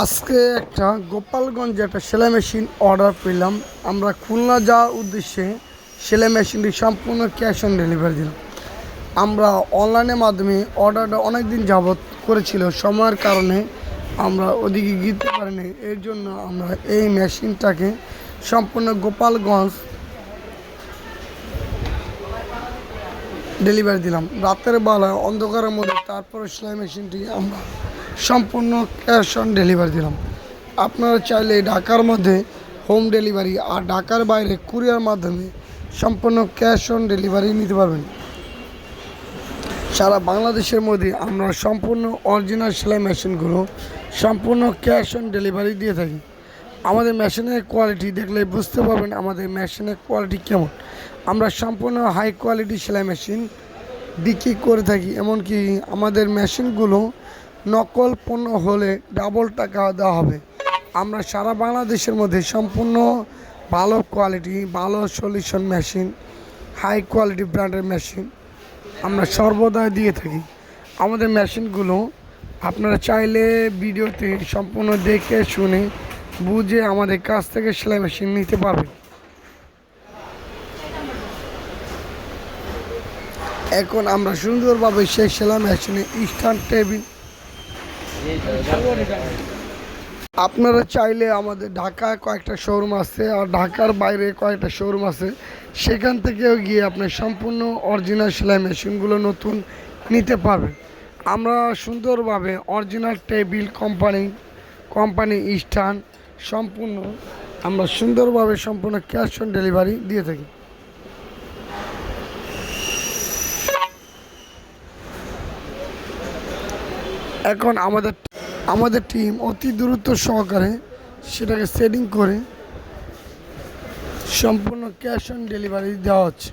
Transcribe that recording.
আজকে একটা গোপালগঞ্জে একটা সেলাই মেশিন অর্ডার পেলাম। আমরা খুলনা যাওয়ার উদ্দেশ্যে সেলাই মেশিনটি সম্পূর্ণ ক্যাশ অন ডেলিভারি দিলাম। আমরা অনলাইনের মাধ্যমে অর্ডারটা অনেক দিন যাবৎ করেছিল, সময়ের কারণে আমরা ওদিকে গিয়ে পারিনি। এর জন্য আমরা এই মেশিনটাকে সম্পূর্ণ গোপালগঞ্জ ডেলিভারি দিলাম রাতের বেলা অন্ধকারের মধ্যে। তারপরে সেলাই মেশিনটি আমরা সম্পূর্ণ ক্যাশ অন ডেলিভারি দিলাম। আপনারা চাইলে ঢাকার মধ্যে হোম ডেলিভারি আর ঢাকার বাইরে কুরিয়ার মাধ্যমে সম্পূর্ণ ক্যাশ অন ডেলিভারি নিতে পারবেন। সারা বাংলাদেশের মধ্যে আমরা সম্পূর্ণ অরিজিনাল সেলাই মেশিনগুলো সম্পূর্ণ ক্যাশ অন ডেলিভারি দিয়ে থাকি। আমাদের মেশিনের কোয়ালিটি দেখলে বুঝতে পারবেন আমাদের মেশিনের কোয়ালিটি কেমন। আমরা সম্পূর্ণ হাই কোয়ালিটি সেলাই মেশিন বিক্রি করে থাকি। এমনকি আমাদের মেশিনগুলো নকল পণ্য হলে ডাবল টাকা দেওয়া হবে। আমরা সারা বাংলাদেশের মধ্যে সম্পূর্ণ ভালো কোয়ালিটি, ভালো সলিউশন মেশিন, হাই কোয়ালিটি ব্র্যান্ডের মেশিন আমরা সর্বদাই দিয়ে থাকি। আমাদের মেশিনগুলো আপনারা চাইলে ভিডিওতে সম্পূর্ণ দেখে শুনে বুঝে আমাদের কাছ থেকে সেলাই মেশিন নিতে পারবেন। এখন আমরা সুন্দরভাবে সেই সেলাই মেশিনে স্ট্যান্ড টেবিল আপনারা চাইলে আমাদের ঢাকায় কয়েকটা শোরুম আছে আর ঢাকার বাইরে কয়েকটা শোরুম আছে, সেখান থেকেও গিয়ে আপনি সম্পূর্ণ অরিজিনাল সেলাই মেশিনগুলো নতুন নিতে পারবেন। আমরা সুন্দরভাবে অরিজিনাল টেবিল কোম্পানি স্ট্যান্ড সম্পূর্ণ আমরা সুন্দরভাবে সম্পূর্ণ ক্যাশ অন ডেলিভারি দিয়ে থাকি। এখন আমাদের টিম অতি দ্রুত সহকারে সেটাকে সেটিং করে সম্পূর্ণ ক্যাশ অন ডেলিভারি দেওয়া হচ্ছে।